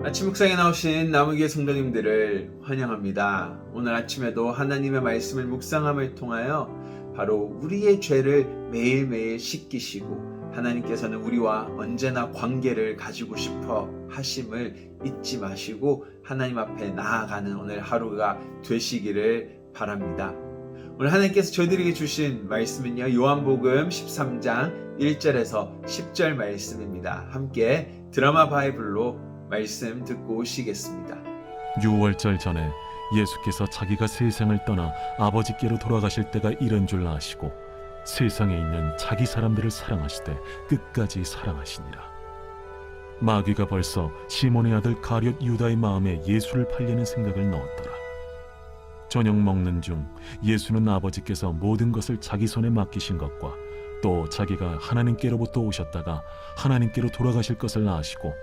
아침 묵상에 나오신 나무교회 성도님들을 환영합니다. 오늘 아침에도 하나님의 말씀을 묵상함을 통하여 바로 우리의 죄를 매일매일 씻기시고 하나님께서는 우리와 언제나 관계를 가지고 싶어 하심을 잊지 마시고 하나님 앞에 나아가는 오늘 하루가 되시기를 바랍니다. 오늘 하나님께서 저희들에게 주신 말씀은요, 요한복음 13장 1절에서 10절 말씀입니다. 함께 드라마 바이블로 말씀 듣고 오시겠습니다. 6월절 전에 예수께서 자기가 세상을 떠나 아버지께로 돌아가실 때가 이른 줄 아시고 세상에 있는 자기 사람들을 사랑하시되 끝까지 사랑하시니라. 마귀가 벌써 시몬의 아들 가룟 유다의 마음에 예수를 팔려는 생각을 넣었더라. 저녁 먹는 중 예수는 아버지께서 모든 것을 자기 손에 맡기신 것과 또 자기가 하나님께로부터 오셨다가 하나님께로 돌아가실 것을 아시고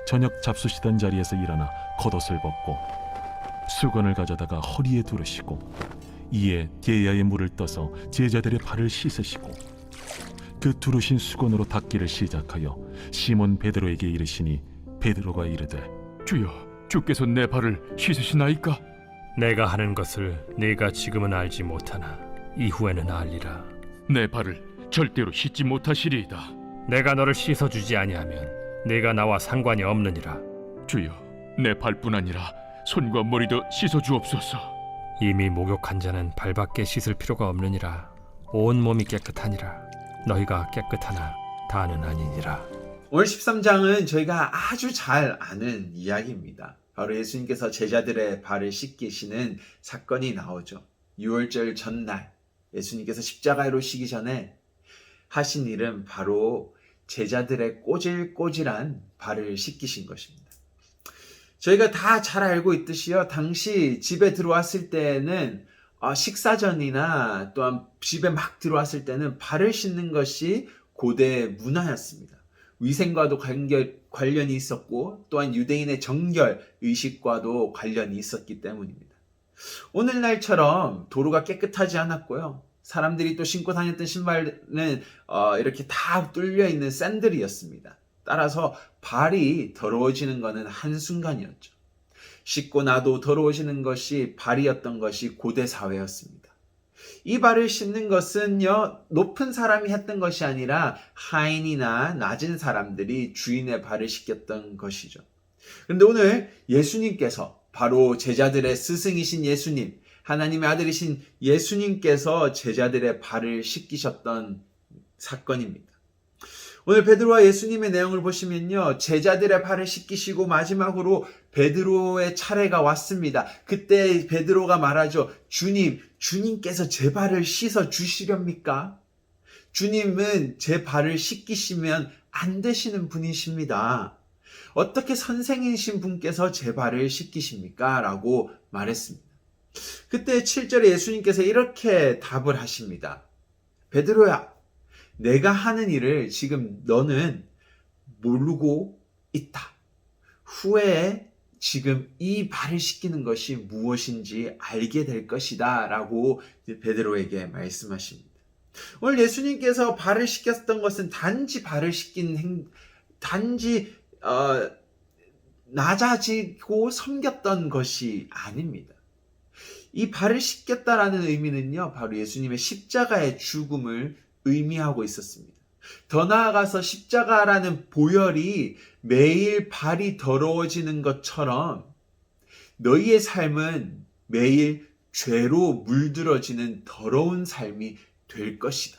저녁 잡수시던 자리에서 일어나 겉옷을 벗고 수건을 가져다가 허리에 두르시고 이에 게야의 물을 떠서 제자들의 발을 씻으시고 그 두르신 수건으로 닦기를 시작하여 시몬 베드로에게 이르시니 베드로가 이르되 주여, 주께서 내 발을 씻으시나이까? 내가 하는 것을 네가 지금은 알지 못하나 이후에는 알리라. 내 발을 절대로 씻지 못하시리이다. 내가 너를 씻어주지 아니하면 네가 나와 상관이 없느니라. 주여, 내 발뿐 아니라 손과 머리도 씻어주옵소서. 이미 목욕한 자는 발밖에 씻을 필요가 없느니라. 온 몸이 깨끗하니라. 너희가 깨끗하나 다는 아니니라. 오늘 13장은 저희가 아주 잘 아는 이야기입니다. 바로 예수님께서 제자들의 발을 씻기시는 사건이 나오죠. 6월절 전날 예수님께서 십자가로 시기 전에 하신 일은 바로 제자들의 꼬질꼬질한 발을 씻기신 것입니다. 저희가 다 잘 알고 있듯이요, 당시 집에 들어왔을 때는 식사 전이나 또한 집에 막 들어왔을 때는 발을 씻는 것이 고대 문화였습니다. 위생과도 관련이 있었고 또한 유대인의 정결 의식과도 관련이 있었기 때문입니다. 오늘날처럼 도로가 깨끗하지 않았고요, 사람들이 또 신고 다녔던 신발은 이렇게 다 뚫려 있는 샌들이었습니다. 따라서 발이 더러워지는 것은 한순간이었죠. 씻고 나도 더러워지는 것이 발이었던 것이 고대 사회였습니다. 이 발을 씻는 것은요, 높은 사람이 했던 것이 아니라 하인이나 낮은 사람들이 주인의 발을 씻겼던 것이죠. 그런데 오늘 예수님께서 바로 제자들의 스승이신 예수님, 하나님의 아들이신 예수님께서 제자들의 발을 씻기셨던 사건입니다. 오늘 베드로와 예수님의 내용을 보시면요, 제자들의 발을 씻기시고 마지막으로 베드로의 차례가 왔습니다. 그때 베드로가 말하죠. 주님께서 제 발을 씻어 주시렵니까? 주님은 제 발을 씻기시면 안 되시는 분이십니다. 어떻게 선생이신 분께서 제 발을 씻기십니까? 라고 말했습니다. 그때 7절에 예수님께서 이렇게 답을 하십니다. 베드로야, 내가 하는 일을 지금 너는 모르고 있다. 후에 지금 이 발을 씻기는 것이 무엇인지 알게 될 것이다 라고 베드로에게 말씀하십니다. 오늘 예수님께서 발을 씻겼던 것은 단지 발을 씻긴 낮아지고 섬겼던 것이 아닙니다. 이 발을 씻겼다라는 의미는요, 바로 예수님의 십자가의 죽음을 의미하고 있었습니다. 더 나아가서 십자가라는 보혈이 매일 발이 더러워지는 것처럼 너희의 삶은 매일 죄로 물들어지는 더러운 삶이 될 것이다.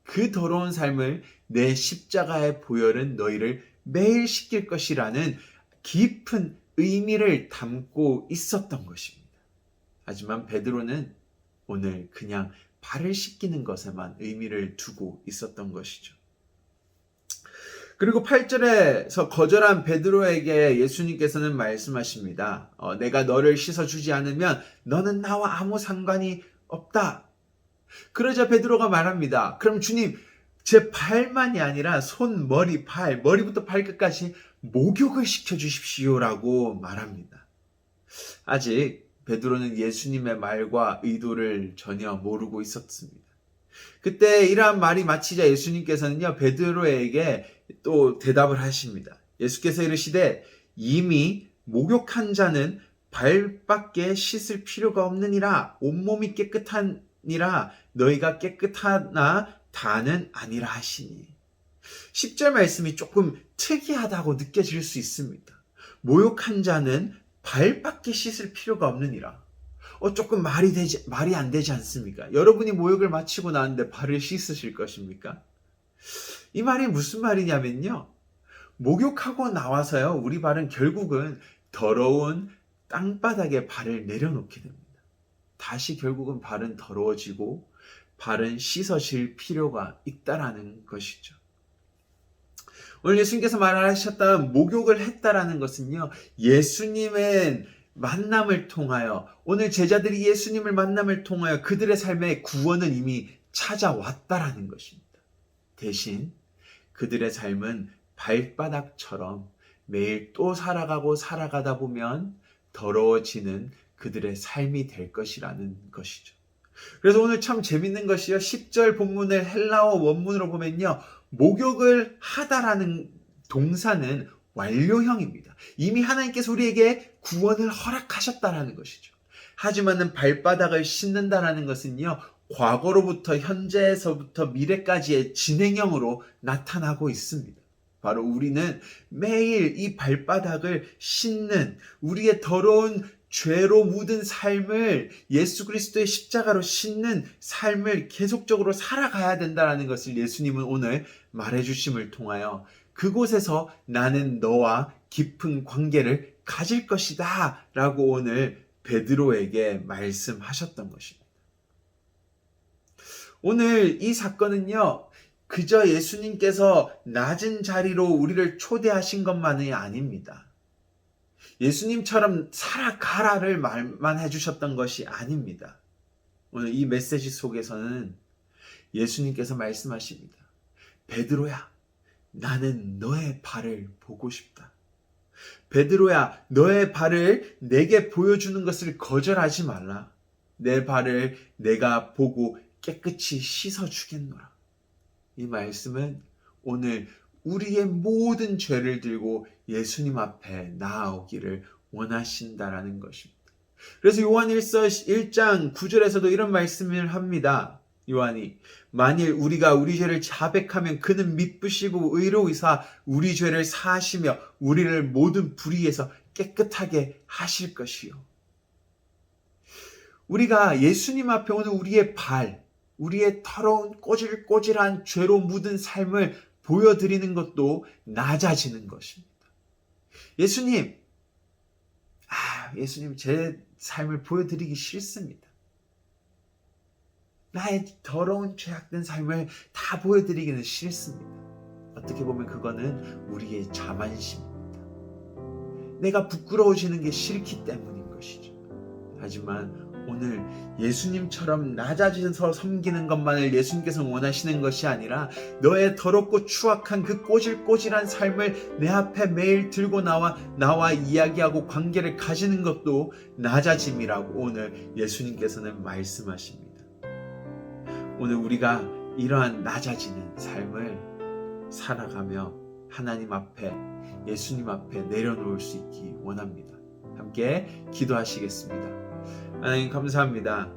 그 더러운 삶을 내 십자가의 보혈은 너희를 매일 씻길 것이라는 깊은 의미를 담고 있었던 것입니다. 하지만 베드로는 오늘 그냥 발을 씻기는 것에만 의미를 두고 있었던 것이죠. 그리고 8절에서 거절한 베드로에게 예수님께서는 말씀하십니다. 내가 너를 씻어주지 않으면 너는 나와 아무 상관이 없다. 그러자 베드로가 말합니다. 그럼 주님, 제 발만이 아니라 손, 머리, 머리부터 발끝까지 목욕을 시켜주십시오라고 말합니다. 아직 베드로는 예수님의 말과 의도를 전혀 모르고 있었습니다. 그때 이러한 말이 마치자 예수님께서는요, 베드로에게 또 대답을 하십니다. 예수께서 이르시되 이미 목욕한 자는 발밖에 씻을 필요가 없느니라. 온몸이 깨끗하니라. 너희가 깨끗하나 다는 아니라 하시니. 10절 말씀이 조금 특이하다고 느껴질 수 있습니다. 목욕한 자는 발밖에 씻을 필요가 없느니라. 조금 말이 안 되지 않습니까? 여러분이 목욕을 마치고 나왔는데 발을 씻으실 것입니까? 이 말이 무슨 말이냐면요. 목욕하고 나와서요, 우리 발은 결국은 더러운 땅바닥에 발을 내려놓게 됩니다. 다시 결국은 발은 더러워지고 발은 씻어질 필요가 있다라는 것이죠. 오늘 예수님께서 말하셨던 목욕을 했다라는 것은요, 예수님의 만남을 통하여, 오늘 제자들이 예수님을 만남을 통하여 그들의 삶에 구원은 이미 찾아왔다라는 것입니다. 대신 그들의 삶은 발바닥처럼 매일 또 살아가다 보면 더러워지는 그들의 삶이 될 것이라는 것이죠. 그래서 오늘 참 재밌는 것이요, 10절 본문을 헬라어 원문으로 보면요, 목욕을 하다라는 동사는 완료형입니다. 이미 하나님께서 우리에게 구원을 허락하셨다라는 것이죠. 하지만은 발바닥을 씻는다라는 것은요, 과거로부터 현재에서부터 미래까지의 진행형으로 나타나고 있습니다. 바로 우리는 매일 이 발바닥을 씻는, 우리의 더러운 죄로 묻은 삶을 예수 그리스도의 십자가로 씻는 삶을 계속적으로 살아가야 된다는 것을 예수님은 오늘 말해주심을 통하여 그곳에서 나는 너와 깊은 관계를 가질 것이다 라고 오늘 베드로에게 말씀하셨던 것입니다. 오늘 이 사건은요, 그저 예수님께서 낮은 자리로 우리를 초대하신 것만이 아닙니다. 예수님처럼 살아가라를 말만 해주셨던 것이 아닙니다. 오늘 이 메시지 속에서는 예수님께서 말씀하십니다. 베드로야, 나는 너의 발을 보고 싶다. 베드로야, 너의 발을 내게 보여주는 것을 거절하지 말라. 내 발을 내가 보고 깨끗이 씻어주겠노라. 이 말씀은 오늘 우리의 모든 죄를 들고 예수님 앞에 나아오기를 원하신다라는 것입니다. 그래서 요한일서 1장 9절에서도 이런 말씀을 합니다. 요한이 만일 우리가 우리 죄를 자백하면 그는 미쁘시고 의로우사 우리 죄를 사하시며 우리를 모든 불의에서 깨끗하게 하실 것이요. 우리가 예수님 앞에 오는 우리의 발, 우리의 더러운 꼬질꼬질한 죄로 묻은 삶을 보여드리는 것도 낮아지는 것입니다. 예수님 제 삶을 보여드리기 싫습니다. 나의 더러운 죄악된 삶을 다 보여드리기는 싫습니다. 어떻게 보면 그거는 우리의 자만심입니다. 내가 부끄러워지는 게 싫기 때문인 것이죠. 하지만 오늘 예수님처럼 낮아져서 섬기는 것만을 예수님께서 원하시는 것이 아니라 너의 더럽고 추악한 그 꼬질꼬질한 삶을 내 앞에 매일 들고 나와 이야기하고 관계를 가지는 것도 낮아짐이라고 오늘 예수님께서는 말씀하십니다. 오늘 우리가 이러한 낮아지는 삶을 살아가며 하나님 앞에, 예수님 앞에 내려놓을 수 있기 원합니다. 함께 기도하시겠습니다. 하나님 감사합니다.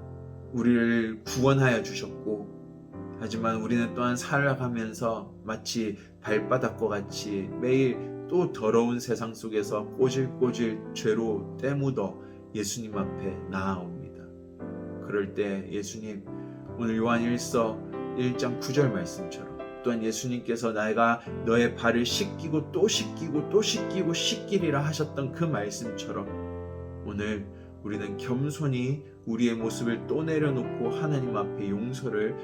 우리를 구원하여 주셨고, 하지만 우리는 또한 살아가면서 마치 발바닥과 같이 매일 또 더러운 세상 속에서 꼬질꼬질 죄로 때묻어 예수님 앞에 나아옵니다. 그럴 때 예수님, 오늘 요한일서 1장 9절 말씀처럼 또한 예수님께서 내가 너의 발을 씻기고 또 씻기고 또 씻기고 씻기리라 하셨던 그 말씀처럼 오늘 우리는 겸손히 우리의 모습을 또 내려놓고 하나님 앞에 용서를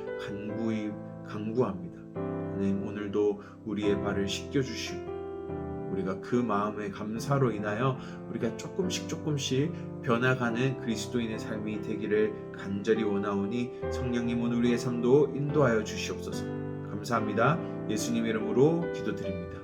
간구합니다. 하나님, 오늘도 우리의 발을 씻겨주시고 우리가 그 마음의 감사로 인하여 우리가 조금씩 변화가는 그리스도인의 삶이 되기를 간절히 원하오니 성령님 오늘 우리의 삶도 인도하여 주시옵소서. 감사합니다. 예수님 이름으로 기도드립니다.